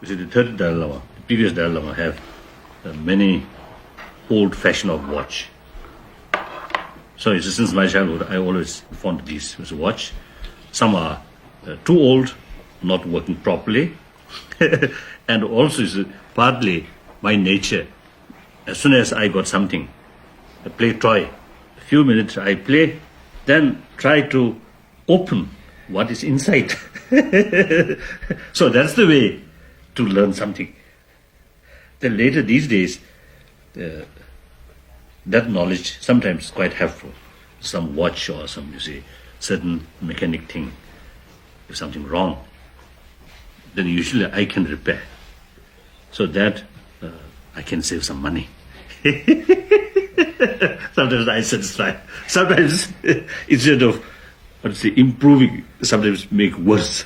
You see, the third Dalai Lama, the previous Dalai Lama, have many old fashion of watch. So it's since my childhood, I always found these watch. Some are too old, not working properly, and also it's partly my nature. As soon as I got something, I play toy. A few minutes I play, then try to open what is inside. So that's the way to learn something. Then later these days, that knowledge sometimes quite helpful. Some watch or some, you see, certain mechanic thing. If something wrong, then usually I can repair. So that I can save some money. Sometimes I satisfy. Sometimes instead of improving, sometimes make worse.